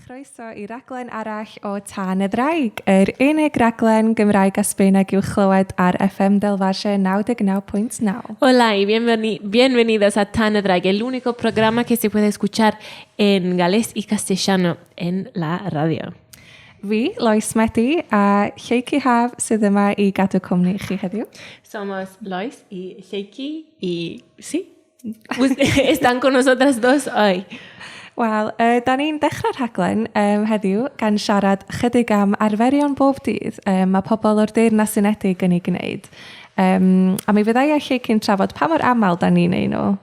croeso I raglen arall o Tân y Ddraig, yr unig raglen Gymraeg a Sbaeneg i'w chlywed ar FM del Valle 99.9. Hola y bienvenidos a Tân y Ddraig, el único programa que se puede escuchar en galés y castellano en la radio. Fi, Lois Medi, a Lleucu Haf sydd yma I gadw cwmni I chi heddiw. Somos Lois y Lleucu y sí, están con nosotras dos hoy. Wel, da ni'n dechrau'r rhaglen heddiw gan siarad chydig am arferion bob dydd mae pobl o'r Deyrnas Unedig yn ei gwneud. A mi fyddai a Lleucu'n trafod pa mor aml da ni'n ei nhw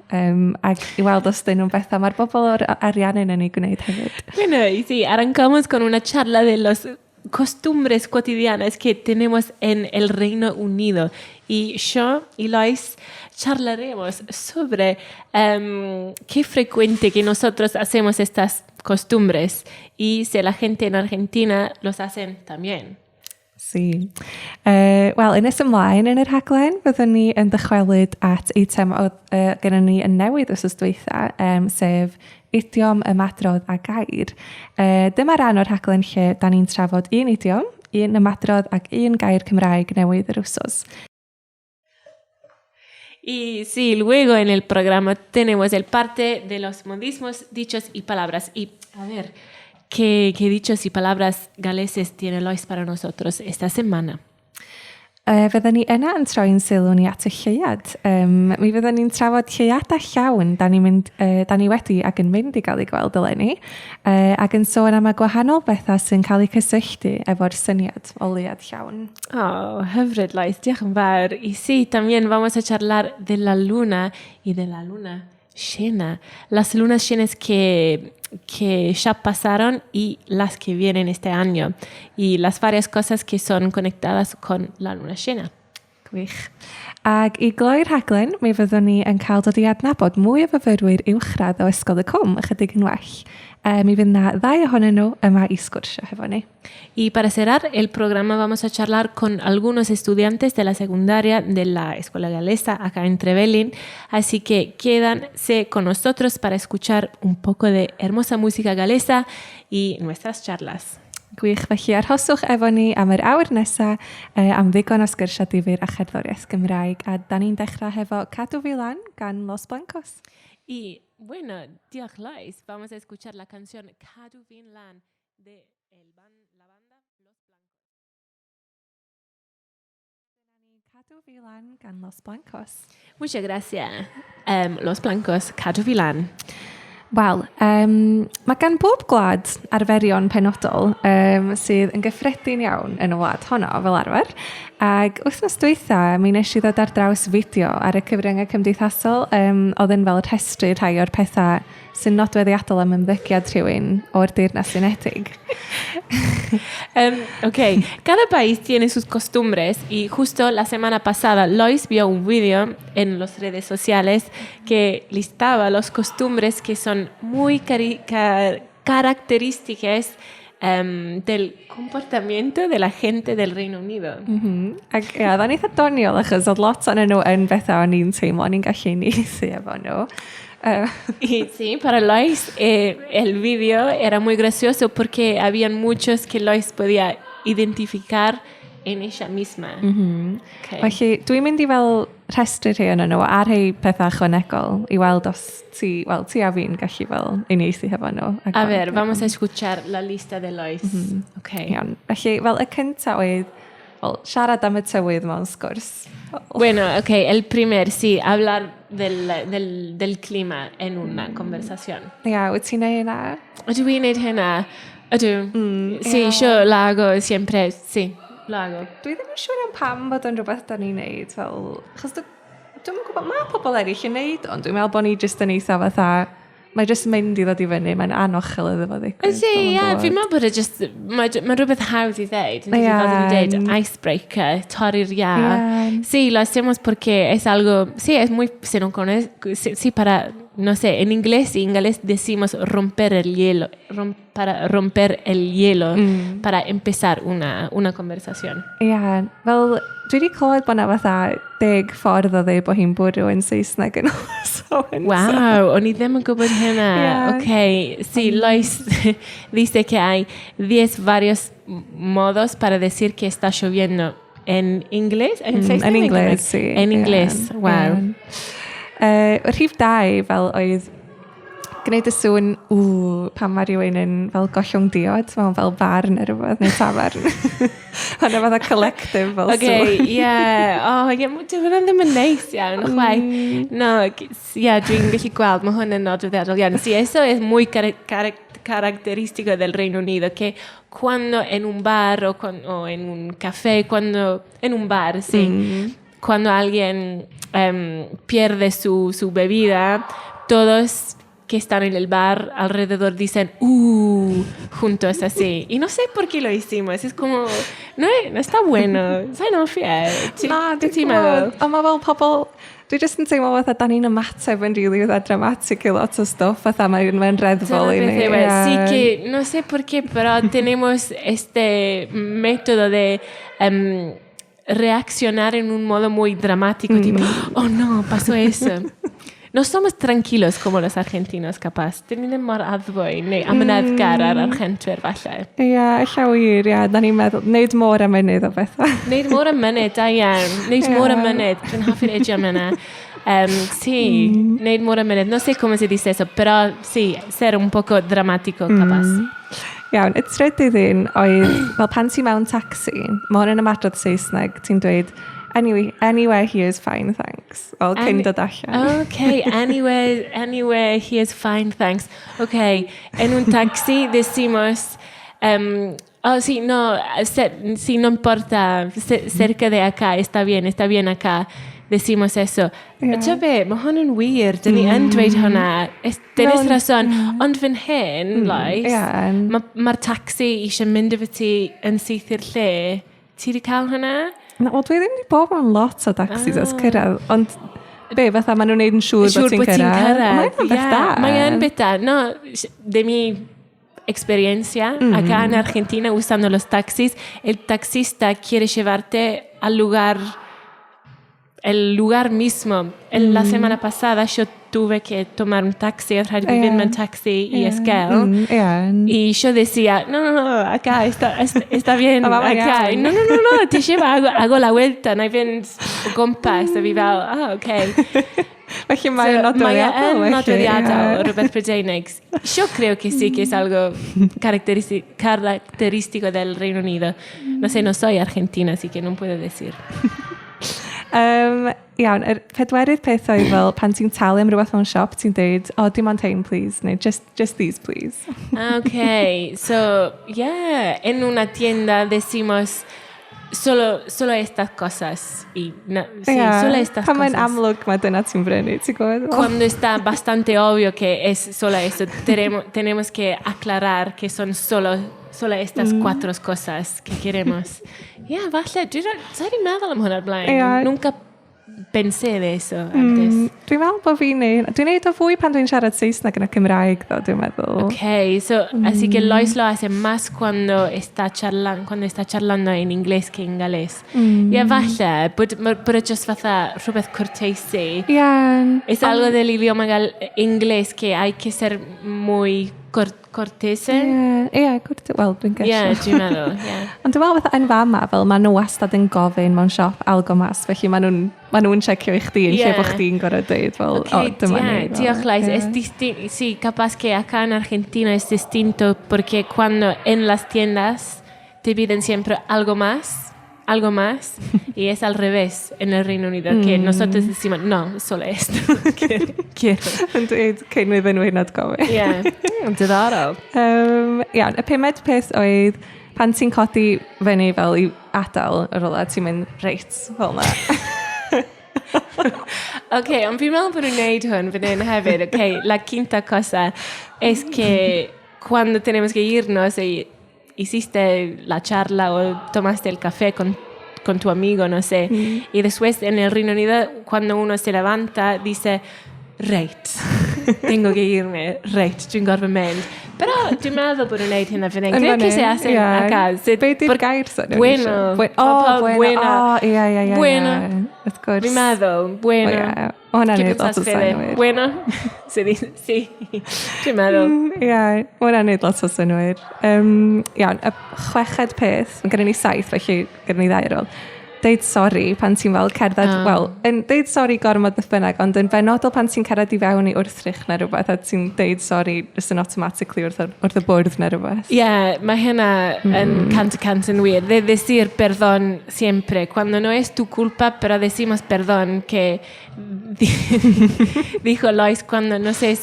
ac I weld os dyn nhw'n bethau mae'r bobl o'r ariannau yn ei gwneud hefyd. Bueno, y sí, arrancamos con una charla de los costumbres cotidianas que tenemos en el Reino Unido. Y yo y Lois charlaremos sobre qué frecuente que nosotros hacemos estas costumbres y si la gente en Argentina los hacen también. Sí. Wel, yn ys ymlaen yn yr rhaglen, byddwn ni yn dychwelyd at eitem oedd gennym ni yn newydd os dwytha, sef idiom, ymadrodd a gair. Dyma ran o'r rhaglen lle da ni'n trafod un idiom, un ymadrodd ac un gair Cymraeg newydd yr wsos. Y sí, luego en el programa tenemos el parte de los modismos, dichos y palabras. Y a ver, ¿qué dichos y palabras galeses tiene Lois para nosotros esta semana? Fydden ni yna yn troi'n sylw ni at y lleuad. Mi fydden ni'n trafod lleuadau llawn da ni wedi ac yn mynd I gael ei gweld eleni, ac yn sôn am y gwahanol bethau sy'n cael eu cysylltu efo'r syniad o lleuad llawn. Oh, hyfryd, Lois, diolch yn fawr. Y sí, también vamos a charlar de la luna y de la luna llena. Las lunas llenas que ya pasaron y las que vienen este año y las varias cosas que son conectadas con la luna llena. Gwych. Ac I gloi'r rhaglen, mi fyddwn ni yn cael dod I adnabod mwy o fyfyrwyr uwchradd o Ysgol y Cwm ychydig yn well. Mi fydd na ddau ohonyn nhw yma I sgwrsio hefo ni. Y para cerrar el programa vamos a charlar con algunos estudiantes de la secundaria de la Escuela Galesa acá en Trevelin, así que quédense con nosotros para escuchar un poco de hermosa música galesa y nuestras charlas. Gwych, felly arhoswch efo ni am yr awr nesaf am ddigon o sgyrsiau difyr a cherddoriaeth Gymraeg a da ni'n dechrau hefo Cadw Fi Lan gan Los Blancos. Y bueno, diolch Lois, vamos a escuchar la canción Cadw Fi Lan de la banda Los Blancos. Cadw Fi Lan gan Los Blancos. Muchas gracias, Los Blancos, Cadw Fi Lan. Wel, mae gan bob gwlad arferion penodol sydd yn gyffredin iawn yn y wlad honno fel arfer. Ac wythnos dwytha, mi nes I ddod ar draws fideo ar y cyfryngau cymdeithasol oedd yn fel rhestru rhai o'r pethau sy'n nodweddiadol am ymddygiad rhywun o'r Deyrnas Unedig. Ok, cada país tiene sus costumbres y justo la semana pasada Lois vio un video en las redes sociales que listaba las costumbres que son muy características del comportamiento de la gente del Reino Unido. Ac ia, dda'n eitha doniol achos oedd lot o'n nhw yn bethau o'n i'n teimlo o'n i'n gallu neithu efo nhw. Y sí, para Lois el video era muy gracioso porque habían muchos que Lois podía identificar en ella misma. Okay. Felly, dwi'n mynd I fel rhestru rhai yn nhw a rhai pethau ychwanegol I weld os ti a fi'n gallu fel uniaethu hefo nhw. A ver, vamos a escuchar la lista de Lois. Okay. Iawn. Felly, fel y cyntaf oedd siarad am y tywydd mewn sgwrs. Bueno, ok, el primer, sí, hablar del clima en una conversación. Ia, wyt ti'n neud yna? Ydw i'n neud hynna? Ydw. Sí, yo lo hago siempre, sí, lo hago. Dwi ddim yn siŵr am pam bod yn rhywbeth da ni'n neud. Chos dwi'n gwybod, mae pobl eraill yn neud, ond dwi'n meddwl bod ni jyst yn eitha fatha, mae jyst mynd I ddod I fyny, mae'n anochel iddo fo ddigwydd. Sí, ia, fi'n meddwl bod mae rhywbeth hawdd I ddeud. Icebreaker, torri'r ia. Sí, lo hacemos porque es algo, sí, es muy, se no conoce, sí, para, no sé, en inglés decimos romper el hielo, para romper el hielo, para empezar una conversación. Ia, fel, dwi wedi clywed bod na fatha 10 ffordd o ddeud bod hi'n bwrw yn Saesneg yn ôl. Wow, o'n i ddim yn gwybod hynna. Yeah. Ok, sí, Lois dice que hay 10 varios modos para decir que está lloviendo. ¿En inglés? En inglés, sí. En inglés, wow. Rhif 2 fel oedd gwneud y sŵn, pan mae rhywun yn fel gollwng diod, mewn fel bar neu rhywbeth, neu tafarn. Hwna fatha collective fel sŵn. Ok, yeah. Dwi'n hwnna ddim yn neis iawn, chwai. No, dwi'n gallu gweld, mae hwn yn nodweddiadol iawn. Sí, eso es muy característico del Reino Unido, que cuando en un bar o en un café, en un bar, sí, cuando alguien pierde su bebida, todos que están en el bar alrededor dicen juntos así. Y no sé por qué lo hicimos. Es como, no está bueno. Sa'n offiau. Ti'n meddwl? Ond mae fel pobl... Dwi jyst yn teimlo fatha da ni'n ymateb yn rili fatha dramatic i lot o stuff, fatha mae'n reddfol i ni. Sí que, no sé por qué, pero tenemos este método de reaccionar en un modo muy dramático, tipo, oh no, pasó eso. No somos tranquilos como los argentinos, capaz. Dyn ni'n mor addfwy, neu amyneddgar ar argentwyr, falle. Ella wir, da ni'n meddwl, neud môr am mynydd o bethau. Neud môr am mynydd, da iawn. Neud môr am mynydd, dwi'n hoffi'r idiom yna. Sí, neud môr am mynydd. No sé cómo se dice eso, pero sí, ser un poco dramático, capaz. Iawn, y trydydd un oedd, fel pan ti mewn taxi, mae hwn yn ymadrodd Saesneg, ti'n dweud, anywhere here's fine, thanks. Cyn dod allan. Ok, anywhere here's fine, thanks. Ok, en un taxi decimos, sí, no, sí, no importa, cerca de acá, está bien acá. Decimos eso. Jo be, mae hwn yn wir, dyn ni yn dweud hwnna. Dynus rason, ond fan hyn, Lois, mae'r taxi eisiau mynd efo ti yn syth i'r lle. Ti wedi cael hwnna? Wel, dwi ddim wedi bod mewn lot o taxis as cyrraedd, ond fatha maen nhw'n neud yn siŵr bod ti'n cyrraedd. Mae'n beth da. Mae'n beth da. No, de mi experiencia, acá en Argentina, usando los taxis, el taxista quiere llevarte al lugar mismo. La semana pasada yo tuve que tomar un taxi, vivirme en taxi y Esquel. Y yo decía, no, acá está bien, acá. No, te lleva, hago la vuelta, no hay bien gompas, y fel, ok. Felly mae'n nodweddiadol, Robert Prydeinig. Yo creo que sí que es algo característico del Reino Unido. No sé, no soy argentina, así que no puedo decir. Iawn, pedwerydd peth oedd fel pan ti'n talu am rhywbeth mewn siop, ti'n dweud, dim ond ein, please, neu just these, please. Ok, so, yeah, en una tienda decimos solo estas cosas. Solo estas cosas. Pan mae'n amlwg mae dyna ti'n brynu, ti'n gwybod? Cuando está bastante obvio que es solo eso, tenemos que aclarar que son solo estas 4 cosas que queremos. Falle, sa'i di meddwl am hwnna'r blaen? Nunca pensé de eso antes. Dwi'n meddwl bod fi'n neud. Dwi'n neud o fwy pan dwi'n siarad Saesneg yn y Cymraeg, dwi'n meddwl. Ok, así que Lois lo hace más cuando está charlando en inglés que en galés. Falle, pero just fatha rhywbeth cwrteisi. Es algo del idioma inglés que hay que ser muy cortese. Wel, dwi'n gesio. Dwi'n meddwl, Ond dwi'n meddwl fatha yn fama, fel maen nhw wastad yn gofyn mewn siop algomas, felly maen nhw'n checio i chdi yn lle bod chdi'n gorau dweud, fel, dyma ni. Diolch, Lois. Sí, capaz que acá en Argentina es distinto porque cuando en las tiendas te piden siempre algo más, y es al revés en el Reino Unido, que nosotros decimos, no, solo esto. Quiero. Yn dweud cyn iddyn nhw hyn oed gofyn. Diddorol. Y pumed peth oedd pan ti'n codi fyny fel i adael yr ola, ti'n mynd reit fel na. Ok, ond fi'n meddwl bod nhw'n neud hwn fan hyn hefyd. Ok, la quinta cosa es que cuando tenemos que irnos hiciste la charla o tomaste el café con tu amigo, no sé. Y después en el Reino Unido, cuando uno se levanta, dice, tengo que irme, dwi'n gorfod mynd. Però dwi'n meddwl bod nhw'n neud hynna fan hyn. Creo que se hacen acá. Be di'r gair sy'n? Bueno. Bueno. Ie. Bueno. Wrth gwrs. Dwi'n meddwl, bueno. O hwnna'n neud lot o synwyr. Bueno. Sí. Dwi'n meddwl. Ie, hwnna'n neud lot o synwyr. Iawn, y chweched peth, mae gennym ni 7, felly gennym ni 2 ar ôl. Deud sori pan ti'n fel cerdded, yn deud sori gormod beth bynnag, ond yn benodol pan ti'n cerdded I fewn I wrthrych neu rhywbeth, a ti'n deud sori just yn automatically wrth y bwrdd neu rhywbeth. Yeah, mae hynna en cant yn wir. De decir perdón siempre. Cuando no es tu culpa, pero decimos perdón, que dijo Lois cuando, no sé,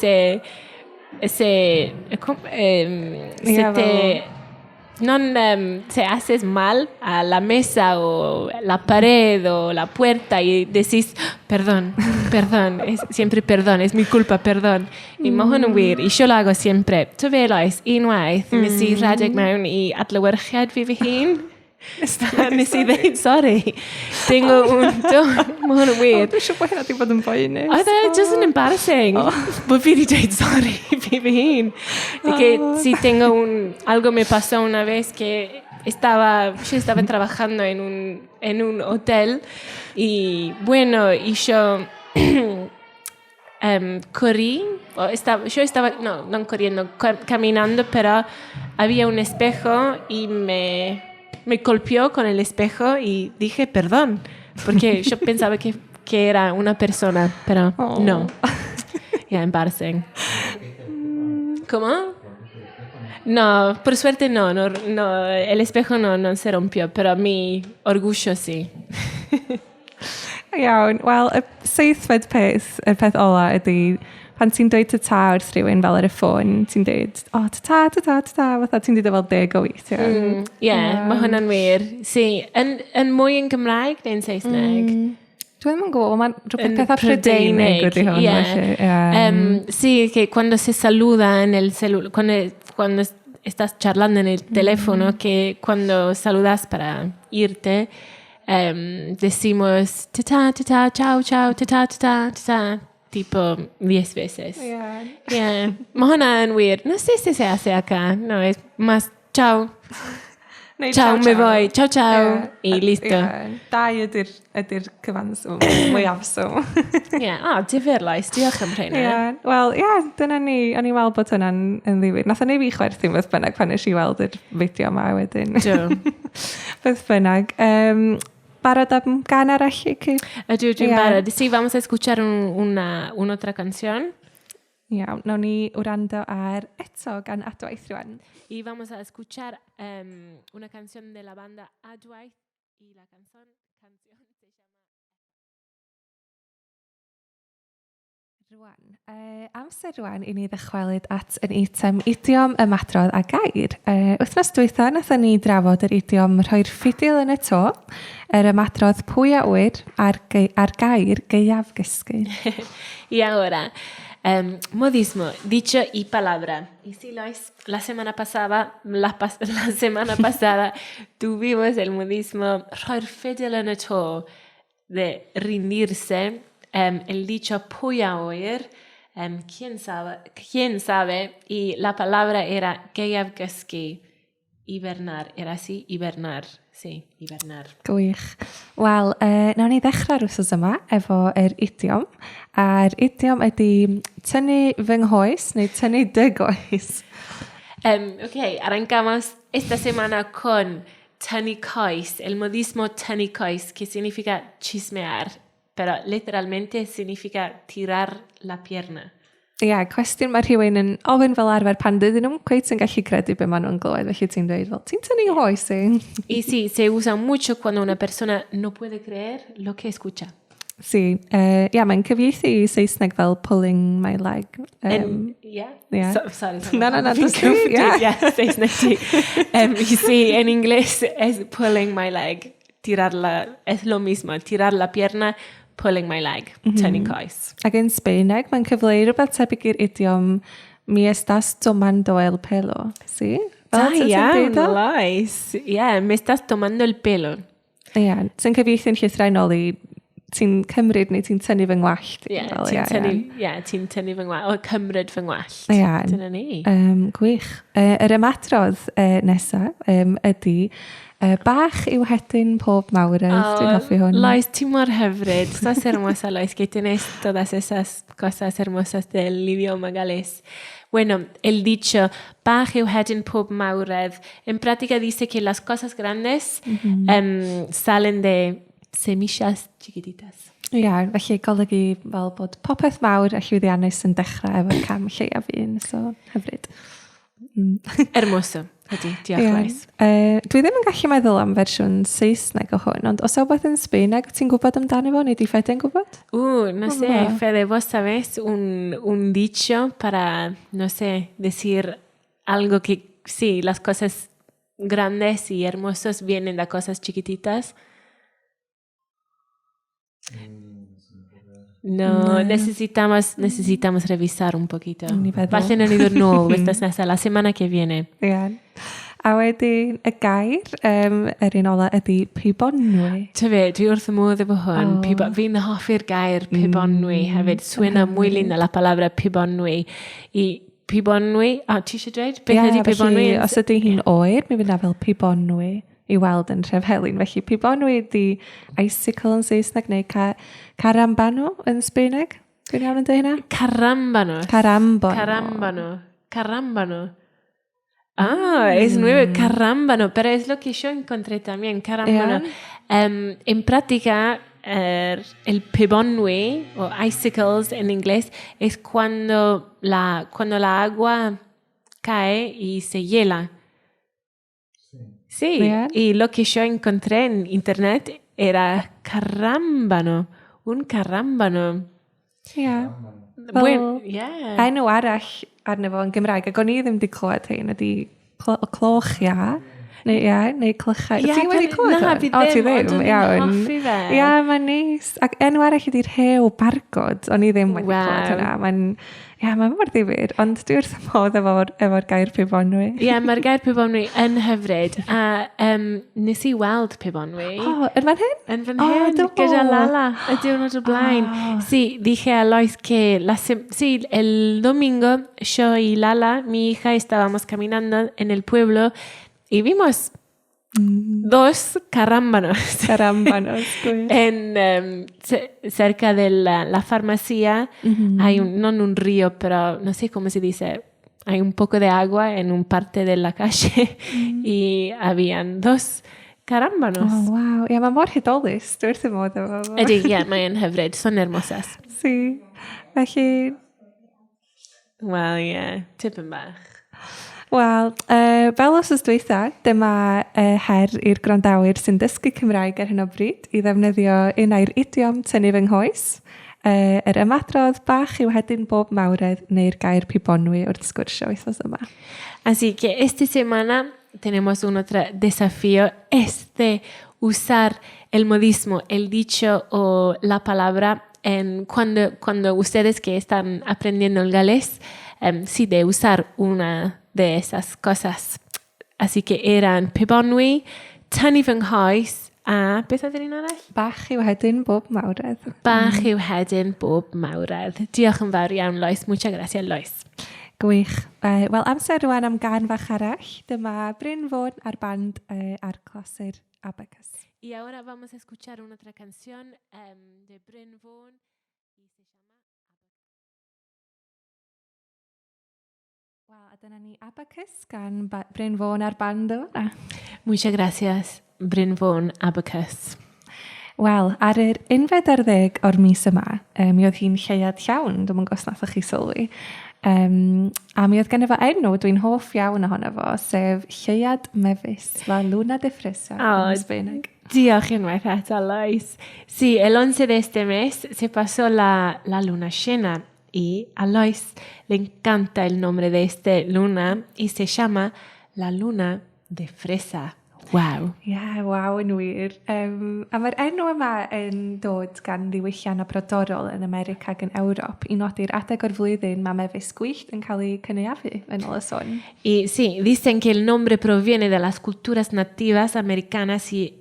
se haces mal a la mesa o la pared o la puerta y decís perdón, es siempre perdón, es mi culpa, perdón. Y mae hwn yn wir, I yo lo hago siempre. Tu fe Lois, unwaith, nes I rhedeg mewn I adlewyrchiad fi hun. Nes I ddeud sori. Tengo un don. Mae hwn yn wir. Dwi'n siŵr bod hynna di bod yn boenus. Oedd e just yn embarrassing. Bod fi wedi dweud sori fi hun. Que si tengo algo me pasó una vez que yo estaba trabajando en un hotel y bueno, y yo corrí, no corriendo, caminando, pero había un espejo y me golpeó con el espejo y dije perdón, porque yo pensaba que era una persona, pero no. Yeah, embarrassing. ¿Cómo? No, por suerte no, el espejo no se rompió, pero mi orgullo sí. Iawn, wel, y 7th peth, y peth ola ydy, pan ti'n dweud ta wrth rhywun fel ar y ffôn, ti'n dweud, ta, fatha ti'n dweud fel 10 o weithiau. Mae hwnna'n wir. Sí, yn mwy yn Gymraeg neu'n Saesneg? Dwi'n yn gwybod, mae'n rhywbeth pethau Prydeinig wedi hwn. Sí, que cuando se saluda en el celular, cuando estás charlando en el teléfono, que cuando saludas para irte, decimos ta, chao, ta, tipo 10 veces. Yeah. Mae hwnna yn wir. No sé si se hace acá. No, es más chao. Chao, me voy. Chao. Y listo. Dau ydy'r cyfanswm, mwyafswm. Difyr, Lois. Diolch am rhain. Wel, dyna ni. O'n i'n weld bod hwnna'n ddifyr. Nath o'n ei fi chwerthu beth bynnag pan nes I weld yr fideo yma wedyn. Beth bynnag. Barod am gan arall I chi? Dwi'n barod. Sí, vamos a escuchar una otra canción. Iawn, nawn ni wrando ar eto gan Adwaith rwan. Y vamos a escuchar una canción de la banda Adwaith y la canción se llama... Rwan. Amser rwan I ni ddychwelyd at yn eitem idiom, ymadrodd a gair. Wythnos dwytha nathon ni drafod yr idiom rhoi'r ffidil yn y to, yr ymadrodd pwy a wyr a'r gair geiaf gysgu. Y ahora... modismo, dicho y palabra. Y sí, Lois, la semana pasada tuvimos el modismo rhoi'r ffidil yn y to, de rendirse, el dicho pwy a wyr, quién sabe, y la palabra era geiaf gysgu, hibernar, era así, hibernar. Sí, hibernar. Gwych. Wel, nawn ni ddechrau'r wsos yma efo yr idiom. A'r idiom ydy tynnu fy nghoes neu tynnu dy goes. Arrancamos esta semana con tynnu coes, el modismo tynnu coes, que significa chismear, pero literalmente significa tirar la pierna. Cwestiwn mae rhywun yn ofyn fel arfer pan dydyn nhw'n cweith yn gallu credu be maen nhw'n glywed, felly ti'n dweud fel, ti'n tynnu nghoes i? Y sí, se usa mucho cuando una persona no puede creer lo que escucha. Sí, mae'n cyfieithu I Saesneg fel pulling my leg. Sorry. No, just Saesneg ti. Y sí, en inglés es pulling my leg. Es lo mismo, tirar la pierna, pulling my leg, turning coes. Ac yn Sbaeneg, mae'n cyfleu rhywbeth tebyg i'r idiom mi estás tomando el pelo. Sí? Lois. Me estás tomando el pelo. Sy'n cyfieithu'n llythrenol I ti'n cymryd neu ti'n tynnu fy ngwallt. Ti'n tynnu fy ngwallt, o cymryd fy ngwallt. Dyna ni. Gwych. Yr ymadrodd nesaf ydy bach yw hedyn pob mawredd. Dwi'n hoffi hwn. Lois, ti mor hyfryd. Estas hermosa, Lois, que tienes todas esas cosas hermosas del idioma galés. Bueno, el dicho, bach yw hedyn pob mawredd, en práctica dice que las cosas grandes salen de semillas chiquititas. Ia, felly golygu fel bod popeth mawr a llwyddiannus yn dechrau efo'r cam lleiaf un, so hyfryd. Hermoso, ydy, diolch Lois. Dwi ddim yn gallu meddwl am fersiwn Saesneg o hwn, ond os oes yn Sbaeneg, ti'n gwybod amdano fo, neu di Fede'n gwybod? No sé, Fede, vos sabés un dicho para, no sé, decir algo que, sí, las cosas grandes y hermosas vienen de cosas chiquititas. No, necesitamos revisar un poquito. Falle no ni ddod nôl wythnos nesaf, la semana que viene. A wedyn y gair, yr un ola ydy pibonwy. Tyfe, dwi wrth y modd efo hwn. Fi'n hoffi'r gair pibonwy hefyd. Suena muy linda la palabra pibonwy. I pibonwy, ti eisiau dweud? Beth ydy pibonwy? Os ydy hi'n oer, mi fynd fel pibonwy i weld yn Trefhelyn. Felly pibonwy ydy icicle yn Saesneg neu carambano yn Sbaeneg. Dwi'n iawn yn dweud hynna? Carambano. Es nuevo, carambano, pero es lo que yo encontré también, carambano. En práctica, el pibonwy, o icicles en inglés, es cuando la agua cae y se hiela. Sí, y lo que yo encontré en internet era carambano, un carambano. Well, enw arall arno fo yn Gymraeg, ac o'n i ddim wedi clywed hyn, ydy cloch neu clychau. Ti wedi clywed hyn? Na, fi ddim, ond o'n hoffi fe. Ia, mae'n neis. Ac enw arall ydy'r rhew bargod, o'n i ddim wedi clywed hynna. Mae'n mor ddifyr, ond dwi wrth y modd efo'r gair pibonwy. Mae'r gair pibonwy yn hyfryd. A nes i weld pibonwy. Yn fan hyn? Yn fan hyn, gyda Lala, y diwrnod o blaen. Sí, dije a Lois que el domingo yo y Lala, mi hija, estábamos caminando en el pueblo y vimos dos carámbanos cerca de la farmacia. Hay no un río, pero no sé cómo se dice, hay un poco de agua en un parte de la calle y habían dos carámbanos. Wow, mae mor hydolus, dwi wrth y modd efo. Ydy, mae'n hyfryd, son hermosas. Sí, felly... Wel, tipyn bach. Wel, fel os ys dweitha, dyma her i'r gwrandawyr sy'n dysgu Cymraeg ar hyn o bryd i ddefnyddio unau'r idiom tynnu fy nghoes, yr ymadrodd bach yw hedyn bob mawredd neu'r gair pibonwy wrth sgwrsio wythnos yma. Así que esta semana tenemos un otro desafío, es de usar el modismo, el dicho o la palabra cuando ustedes que están aprendiendo el galés, sí, de usar una de esas cosas. Así que eran pibonwy, tynnu fy nghoes, a beth oedd yn un arall? Bach yw hedyn bob mawredd. Bach yw hedyn bob mawredd. Diolch yn fawr iawn, Lois. Muchas gracias, Lois. Gwych. Wel, amser rwan am gan fach arall. Dyma Bryn Fawn a'r band ar clasur Abacus. Y ahora vamos a escuchar una otra canción de Bryn Fawn. Wel, a dyna ni Abacus gan Bryn Fawn a'r band o. Muchas gracias, Bryn Fawn, Abacus. Wel, ar yr 11 o'r mis yma, mi oedd hi'n lleiad llawn, dwi'n gwybod os nathoch chi sylwi. A mi oedd gen efo enw, dwi'n hoff iawn ohono fo, sef Lleiad Mefus, la Luna de Fresa yn Sbaeneg. Diolch unwaith eto, Lois. Sí, el 11 de este mes se pasó la luna llena. Y a Lois le encanta el nombre de esta luna y se llama la Luna de Fresa. Wow. Wow, yn wir. A mae'r enw yma yn dod gan ddiwyllian a brodorol yn America ac yn Ewrop i nodi'r adeg o'r flwyddyn mae mefus gwyllt yn cael ei cynaeafu yn ôl y son. Y sí, dicen que el nombre proviene de las culturas nativas americanas y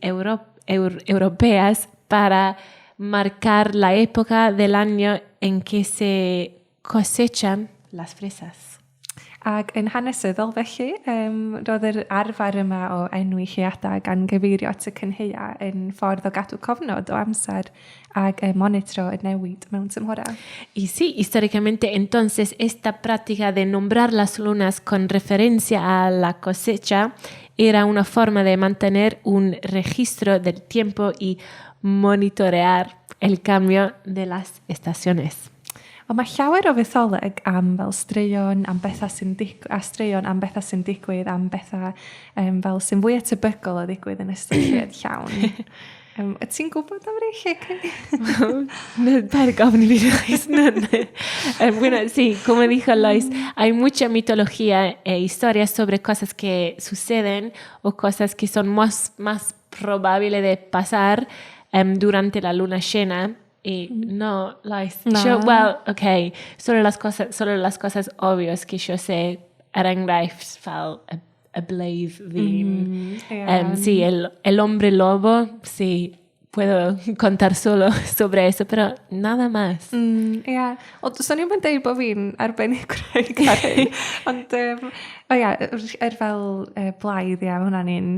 europeas para marcar la época del año en que se cosechan las fresas. Ac yn hanesyddol felly, roedd yr arfer yma o enwi lleadau gan gyfeirio at y cynheia yn ffordd o gadw cofnod o amser ac monitro y newid mewn tymhora. Y sí, históricamente entonces esta práctica de nombrar las lunas con referencia a la cosecha era una forma de mantener un registro del tiempo y monitorear el cambio de las estaciones. Ond mae llawer o fetholeg am fel straeon am bethau sy'n digwydd, am bethau fel sy'n fwy tebygol o ddigwydd yn ystod lled llawn. Wyt ti'n gwybod am rei lle? No, para gofyn i fi, Lois. Bueno, sí, como dijo Lois, hay mucha mitología e historias sobre cosas que suceden o cosas que son más probables de pasar durante la luna llena. Y no, Lois. No. Okay, solo las cosas obvias que yo sé, er enghraifft fel a blaidd ddim. Sí, el hombre lobo, sí, puedo contar solo sobre eso, pero nada más. Ia, ond swn i'n dweud bod fi'n arbennig gwneud ar hyn, ond fel blaidd, hwnna'n un,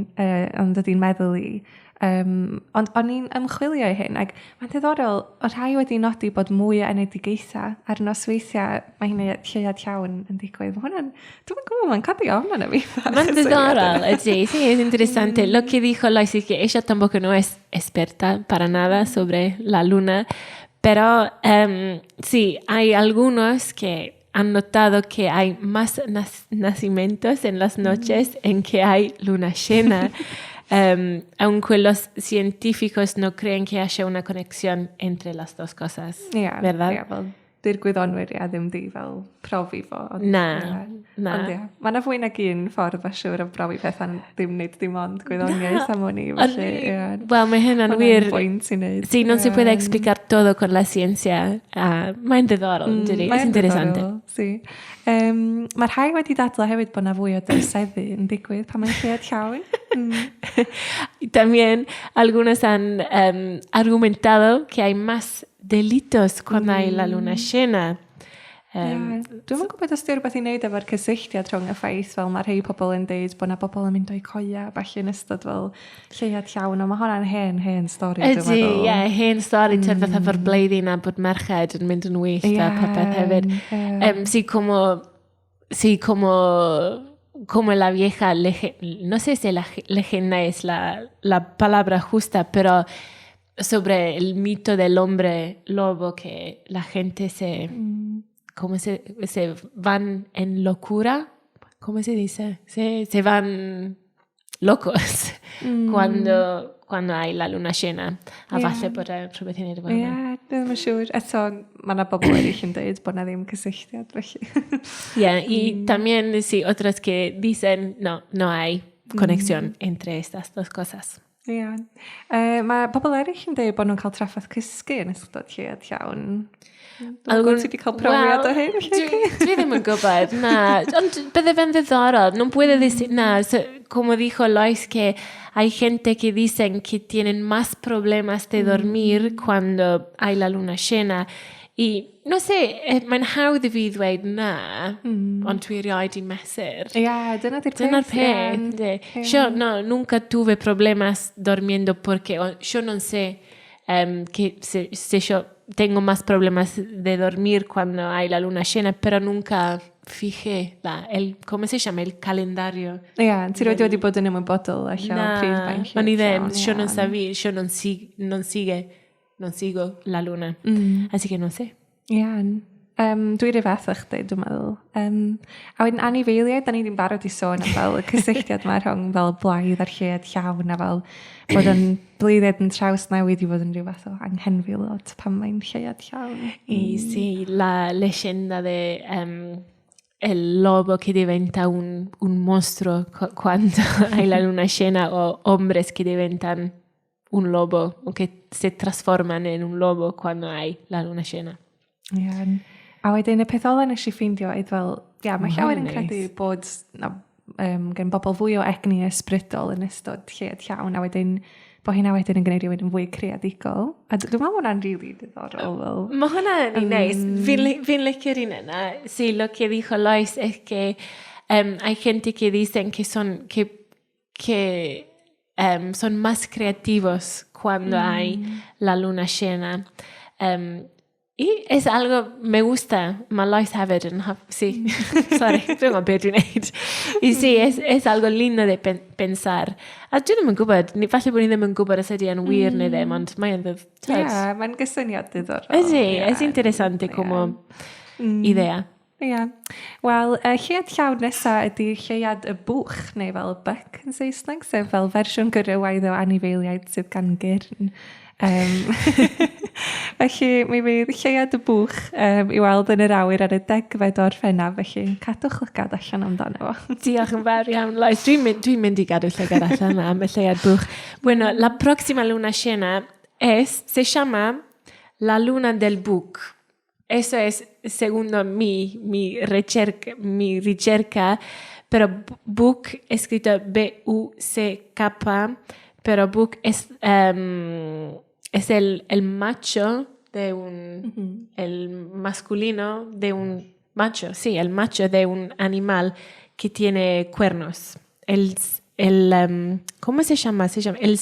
ond ydy'n meddwl i. Ond o'n i'n ymchwilio i hyn, ac mae'n ddiddorol, o rhai wedi nodi bod mwy o enedigaethau ar nosweithiau mae hynny lleuad llawn yn digwydd. Dwi'n gwybod, mae'n cadw ofn yna fi. Mae'n diddorol, sí, es interesante. Lo que dijo Lois es que ella tampoco no es experta para nada sobre la luna, pero sí, hay algunos que han notado que hay más nacimientos en las noches en que hay luna llena. Aunque los científicos no creen que haya una conexión entre las dos cosas, ¿verdad? Fel di'r gwyddonwyr ddim di fel profi fo. Na. Ond mae yna fwy nag un ffordd fa siwr o profi pethau ddim nid dim ond gwyddoniaeth am hwn i. Well, mae hynna'n wir. Sí, no se puede explicar todo con la ciencia. Mae'n diddorol, dydy. Es interesante. Sí. Mae rhai wedi dadla hefyd bod yna fwy o dyrseddu yn digwydd pan mae'n lleuad llawn. Y también algunos han argumentado que hay más delitos cuando hay la luna llena. Dwi'n gwybod os di rhywbeth i wneud efo'r cysylltiad rhwng y ffaith fel mae rhai pobl yn deud bod yna pobl yn mynd o'i coia falle yn ystod fel lleuad llawn, ond mae hwnna'n hen stori. Ydy, hen stori fatha efo'r blwyddyn a bod merched yn mynd yn wyllt a popeth hefyd. Sí, como la vieja no sé si la leyenda es la palabra justa, pero sobre el mito del hombre lobo que la gente se van en locura, ¿cómo se dice? Se van locos cuando hay la luna llena. A falle bod rhywbeth yn edrych. Ddim yn siŵr. Eto, mae yna bobl eraill yn dweud bod yna ddim cysylltiad, felly. Y también sí, otros que dicen no hay conexión entre estas dos cosas. Mae pobl eraill yn dweud bod nhw'n cael traffaith cysgu yn ystod lleuad llawn. Algun ti wedi cael profiad o hyn? Dwi ddim yn gwybod, na. Ond bydde fe'n ddiddorol. No puede decir, como dijo Lois, que hay gente que dicen que tienen más problemas de dormir cuando hay la luna llena. I, no sé, mae'n hawdd i fi ddweud na, ond dwi erioed i mesur. Dyna'r peth. Yo nunca tuve problemas durmiendo porque yo no sé que si yo tengo más problemas de dormir cuando hay la luna llena, pero nunca fijé ¿cómo se llama? El calendario. Ti wedi bod yn ymwybodol allan. O'n i ddim, yo no sabía, yo no sigo la luna. Así que no sé. Dwi rhaid fath o'ch dweud, dwi'n meddwl. A wedyn anifeiliaid, da ni ddim barod i sôn am fel y cysylltiad yma rhwng fel blaidd ar lleuad llawn a fel bod yn blwyddyn yn traws newid i fod yn rhyw fath o anghenfilod pan mae'n lleuad llawn. Y sí, la leyenda de el lobo que diventa un monstruo cuando hay la luna llena o hombres que diventan un lobo o que se transforman en un lobo cuando hay la luna llena. A wedyn y peth ola nes i ffeindio oedd fel, mae llawer yn credu bod gen bobl fwy o egni ysbrydol yn ystod lleuad llawn, a wedyn bod hynna wedyn yn gwneud rhywun yn fwy creadigol. A dwi'n meddwl hwnna'n rili diddorol. Mae hwnna'n neis. Fi'n licio'r un yna. Sí, lo que dijo Lois es que hay gente que dicen que son más creativos cuando hay la luna llena. Y es algo, me gusta, mae Lois hefyd yn sí, sorry, dwi'n gwybod beth dwi'n neud. I sí, es algo lindo de pensar. A dwi ddim yn gwybod, falle bod ni ddim yn gwybod os ydy yn wir neu ddim, ond mae'n mae'n gysyniad diddorol. Ydy, es interesante como idea. Ie. Wel, lleiad llawn nesaf ydy lleiad y bwch, neu fel book yn Saesneg, sef fel fersiwn gyrrywaidd o anifeiliaid sydd gan gyrn. Felly, mi fydd lleiad y bwch i weld yn yr awyr ar y 10fed o'r Orffennaf, felly cadwch lygad allan amdano fo. Diolch yn fawr iawn, Lois. Dwi'n mynd i gadw llygad allan am y lleiad bwch. Bueno, la próxima luna llena se llama la luna del buk. Eso es, segundo mi ricerca, pero buk escrito B-U-C-K, pero buk es el macho de el masculino de un macho, sí, el macho de un animal que tiene cuernos. ¿Cómo se llama? El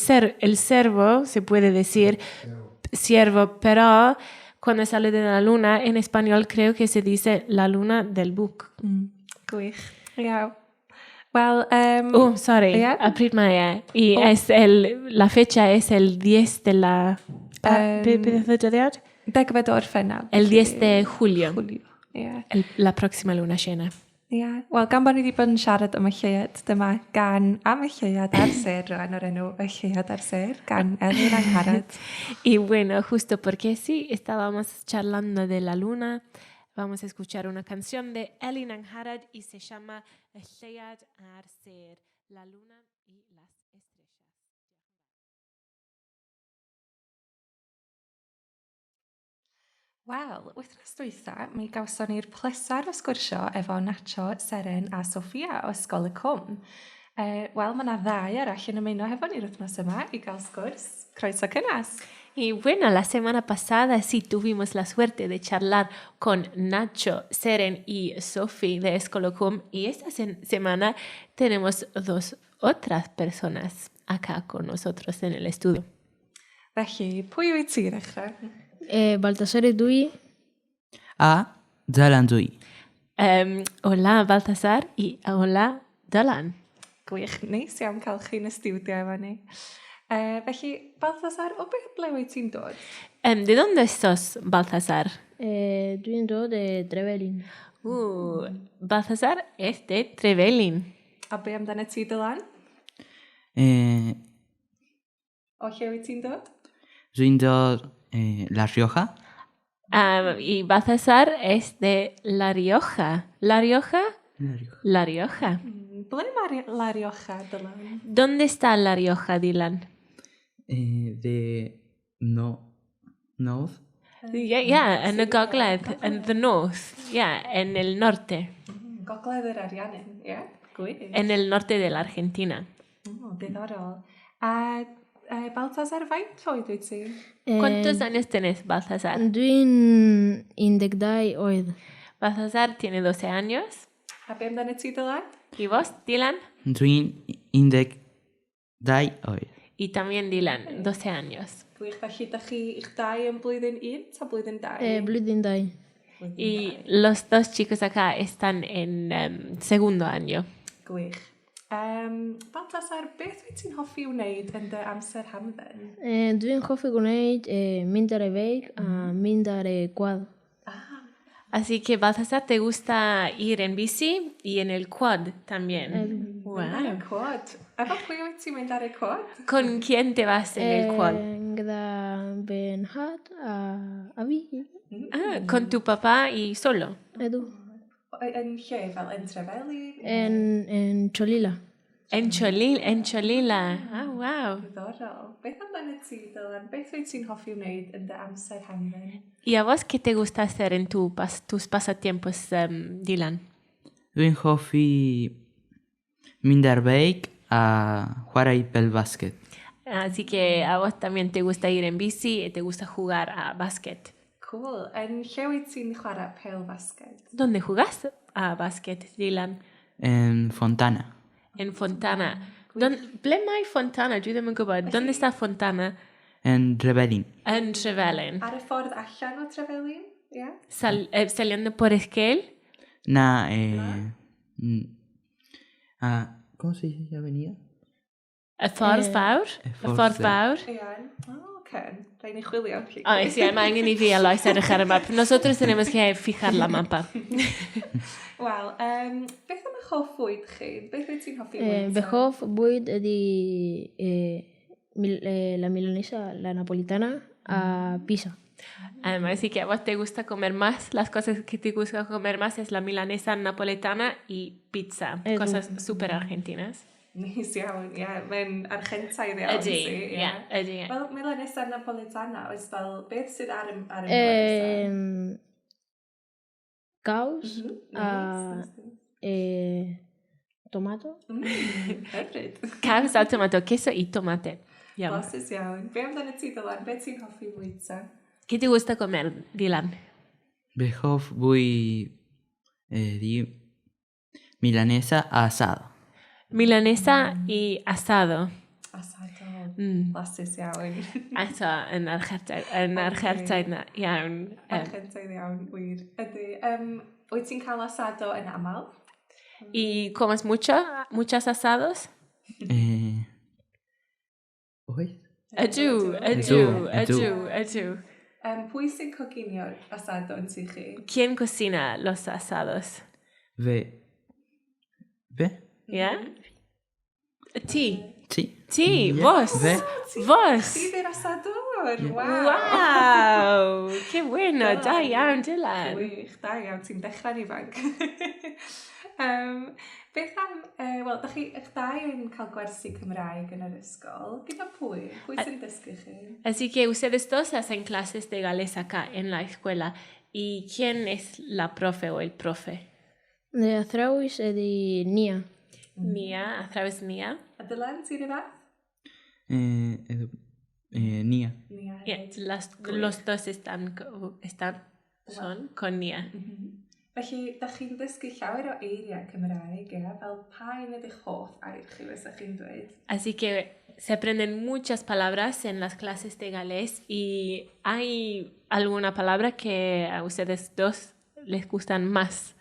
cervo, se puede decir, ciervo, pero cuando sale de la luna, en español creo que se dice la luna del buk. Gwych. Iawn. Well, sorry, yeah. abrir Maya. Y la fecha es el 10 de la... ¿10fed o'r Orffennaf. El 10 de julio. Yeah. La próxima luna llena. Yeah. Wel, gan bod ni wedi bod yn siarad am y lleiad, dyma am y lleiad ar ser rhan o'r enw y lleiad ar ser, gan Elin Angharad. Y bueno, justo porque sí, estábamos charlando de la luna, vamos a escuchar una canción de Elin Angharad y se llama Lleiad ar ser, la luna y las estrellas. Wel, wythnos dwytha, mi gawson ni'r plesar o sgwrsio efo Nacho, Seren a Sofia o Ysgol y Cwm. Wel, mae yna ddau arall yn ymuno hefo ni'r wythnos yma i gael sgwrs. Croeso cynnas. Y bueno, la semana pasada sí tuvimos la suerte de charlar con Nacho, Seren y Sofi de Escolocum y esta semana tenemos dos otras personas acá con nosotros en el estudio. Felly, pwy wyt ti ddechrau? Baltasar Dui. Dylan Dui. Hola Baltasar y hola Dylan. Gwych, neis iawn cael chi yn y stiwdio efo ni. Felly, Baltasar, o beth ble wyt ti'n dod? ¿De dónde sos, Baltasar? Dwi'n dod de Trevelin. Baltasar es de Trevelin. A be amdano ti, Dylan? O lle wyt ti'n dod? Dwi'n dod La Rioja. Y Baltasar es de La Rioja. ¿La Rioja? La Rioja. Ble mae La Rioja, Dylan? ¿Dónde está La Rioja, Dylan? De North. Yeah, en y gogledd, in the north. Yeah, en el norte. Gogledd yr Ariannin, ie? Gwych. En el norte de la Argentina. Diddorol. A Baltasar, faint oed wyt ti? ¿Cuántos años tenés, Baltasar? Dwi'n 12 oed. Baltasar tiene 12 años. A be amdano ti, Dylan? ¿Y vos, Dylan? Dwi'n 12 oed. Y también Dylan, 12 años. Gwych, felly, da chi i'ch dau yn blwyddyn 1 ta blwyddyn 2? Blwyddyn 2. Y los dos chicos acá están en segundo año. Gwych. Baltasar, beth wyt ti'n hoffi wneud yn dy amser hamdden? Dwi'n hoffi gwneud mynd ar y feic a mynd ar y quad. Así que, Baltasar, ¿te gusta ir en bici y en el quad también? Ar y quad. Efo pwy wyt ti'n mynd ar y quad? ¿Con quién te vas en el quad? Gyda Benhat a fi. Con tu papá y solo. Edu. Yn lle, fel yn Trefeli? En Cholila. En Cholila. Ah, wow. Diddorol. Beth amdano ti, Dylan? Beth wyt ti'n hoffi wneud yn dy amser hamdden? ¿Y a vos qué te gusta hacer en tus pasatiempos, Dylan? Dwi'n hoffi mynd ar beic a chwarae pel bàsquet. Así que a vos también te gusta ir en bici y te gusta jugar a básquet. Cool. Yn lle wyt ti'n chwarae pêl basged? ¿Dónde jugás a básquet, Dylan? En Fontana. En Fontana. Ble mai Fontana? Dwi ddim yn gwybod. ¿Dónde está Fontana? En Rebelín. En Trevelin. Ar y ffordd allan o Trefelin? Ie? Saliendo por Esquel. Na, ¿cómo se dice la avenida? Y ffordd fawr. Y ffordd fawr. Ie. O, oce. Rhaid ni chwilio. Ay, sí, mae angen I fi a Lois edrych ar y map. Nosotros tenemos que fijar la mapa. Wel, beth am eich hoff fwyd chi? Beth wyt ti'n hoffi fwyd? Fy hoff bwyd ydi la milanesa, la napolitana, a pizza. Así que a vos te gusta comer más, las cosas que te gusta comer más es la milanesa napoletana y pizza. Cosas súper argentinas. Nis iawn, ie. Mae'n Argentaidd iawn. Ydy, ydy. Wel, milanesa napoletana, oes fel, beth sydd ar y milanesa? Caos, tomato. Hyfryd. Caws a tomato, queso y tomate. Iawn. Blasus iawn. Be amdano ti, Dylan? Beth ti'n hoffi fwyd ta? ¿Qué te gusta comer, Dylan? Behov voy di milanesa asado. Milanesa y asado. Asado. Mm. Blasus iawn. Eto, yn Archertaid na, iawn. Argentaidd iawn, wir. Ydy. Wyt ti'n cael asado yn aml? ¿Y comes muchos asados? ¿Hoy? Ydw. Pwy sy'n coginio'r asado yn ti chi? ¿Quién cocina los asados? ¿Ve? ¿Ya? Ti. Sí. Ti, Yeah. vos. Ve? Vos. Ti di'r asador! Waw! Wow, qué bueno, da iawn, Dylan. Wych, da iawn, ti'n dechrau'n ifanc. Beth am, wel, da chi, eich dau yn cael gwersi Cymraeg yn yr ysgol. Gyda pwy? Pwy sy'n dysgu chi? Así que ustedes dos hacen clases de galés acá en la escuela. ¿Y quién es la profe o el profe? De athrawis ydi Nia. Nia, a través Nia. A Dylan, ti'n ei fath? Nia. Nia. Yeah, los dos son con Nia. Felly, da chi'n dysgu llawer o eiriau Cymraeg, fel pa un ydych hoff air chi, fysa chi'n dweud? Así que se aprenden muchas palabras en las clases de galés y hay alguna palabra que a ustedes dos les gustan más.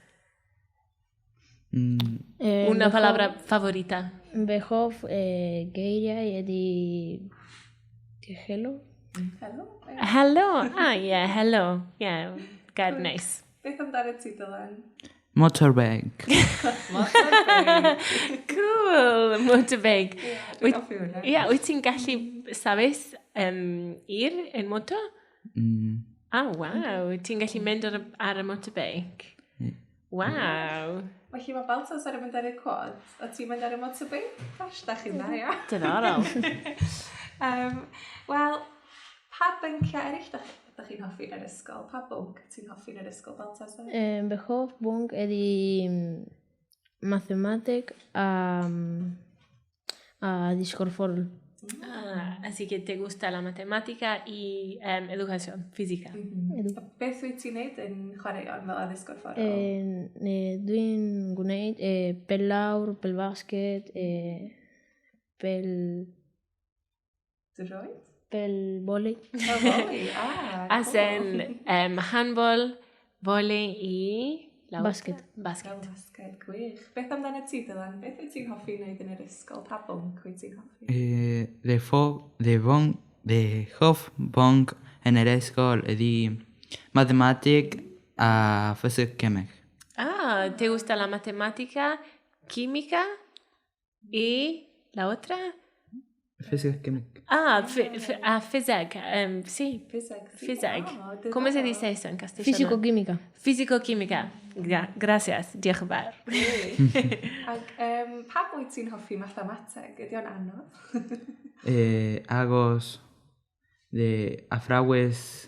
Una palabra favorita. Fy hoff geiriau ydi hello. Helo? Hello. Ah, yeah, hello. Yeah, God, nice. Beth amdano ti, Dylan? Motorbike. Cool, motorbike. Dwi'n hoffi hwnna. Yeah, wyt ti'n gallu, sabes, ir en moto? Ah, wow. Ti'n gallu mynd ar y motorbike? Wow. Felly mae Baltas ar y mynd ar y quad, a ti'n mynd ar y motorbike? Gosh, da chi'n dda, ia. Diddorol. Wel, pa bynciau eraill da chi'n hoffi yn yr ysgol? Pa bwnc ti'n hoffi yn yr ysgol, Baltas? Fy hoff bwnc ydi mathematic a discorforol. Así que te gusta la matemática y educación física. Beth wyt ti'n neud yn chwaraeon fel addysg gorfforol? Dwi'n gwneud pel lawr, pel basket, pel Droed? voli. O, voli, Hacen handball, vóley y... Basket. Basket. Basket, gwych. Beth amdano ti, Dylan? Beth wyt ti'n hoffi wneud yn yr ysgol? Pa bwnc wyt ti'n hoffi? De hof bonk en el escol di matematic a fysik kemek. Ah, ¿te gusta la matemática, química y la otra? Fysik kemek. Ah, física, sí. Física. ¿Cómo se dice eso en castellano? Físico-química. Físico-química. Gracias, diolch yn fawr. Ac pa bwynt ti'n hoffi mathemateg? Ydy o'n anodd? Agos de afrawes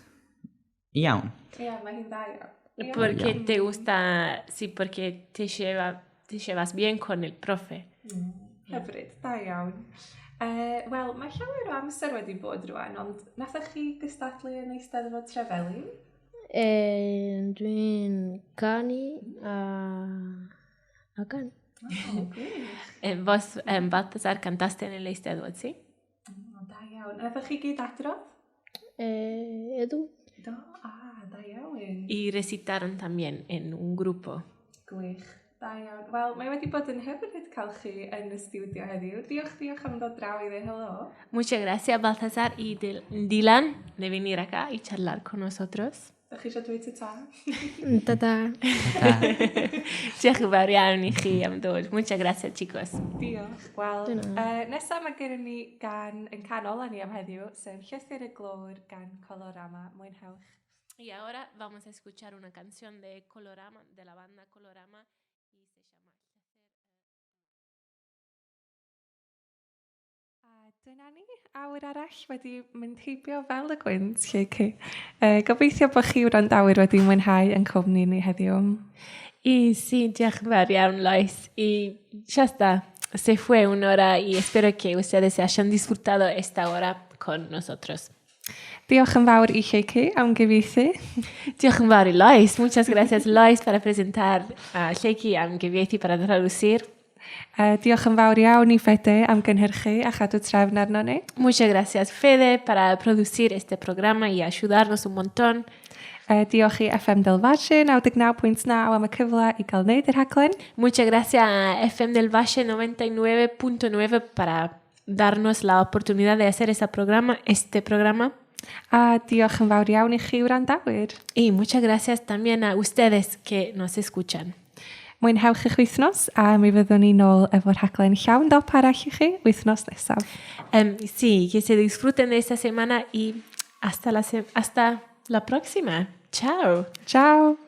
iawn. Ie, mae hi'n dda iawn. Porque te gusta, sí, porque te llevas bien con el profe. Hyfryd, da iawn. Wel, mae llawer o amser wedi bod rwan, ond nathach chi gystadlu yn Eisteddfod Trefeli? Dwi'n canu a canu. Vos, Baltasar, cantaste en el Eisteddfod, ¿sí? Da iawn. Nathach chi gyd adrodd? Edu. Da iawn. Y recitaron también en un grupo. Gwych. Da iawn. Wel, mae wedi bod yn hyfryd cael chi yn y studio heddiw. Diolch am dod draw i ddweud helo. Muchas gracias, Baltasar y Dylan, de venir acá y charlar con nosotros. Da chi eisiau dweud y ta? Tata. Diolch yn fawr iawn i chi am dod. Muchas gracias, chicos. Diolch. Wel, nesaf mae gen ni gan yn canol a ni am heddiw, sef Llythyr y Glôr gan Colorama. Mwynhewch. Y ahora vamos a escuchar una canción de Colorama, de la banda Colorama, y se llama Dyna ni, awr arall wedi mynd heibio fel y gwynt, lle chi. Gobeithio bod chi wrandawyr wedi mwynhau yn cwmni ni heddiw. Y sí, diolch yn fawr iawn, Lois. Y ya está, se fue una hora y espero que ustedes se hayan disfrutado esta hora con nosotros. Diolch yn fawr i Lleucu am gyfieithu. Diolch yn fawr i Lois. Muchas gracias, Lois, para presentar a Lleucu am gyfieithu para traducir. Diolch yn fawr iawn i Fede am gynhyrchu a chadw trefn arno ni. Muchas gracias, Fede, para producir este programa y ayudarnos un montón. Diolch i FM Del Valle 99.9 am y cyfle i gael wneud yr rhaglen. Muchas gracias a FM del Valle 99.9 para darnos la oportunidad de hacer este programa. A diolch yn fawr iawn i chi wrandawyr. Y muchas gracias también a ustedes que nos escuchan. Mwynhewch eich wythnos a mi fyddwn ni nôl efo'r rhaglen llawn dop arall i chi wythnos nesaf. Sí, que se disfruten de esta semana y hasta la próxima. Chao. Ciao.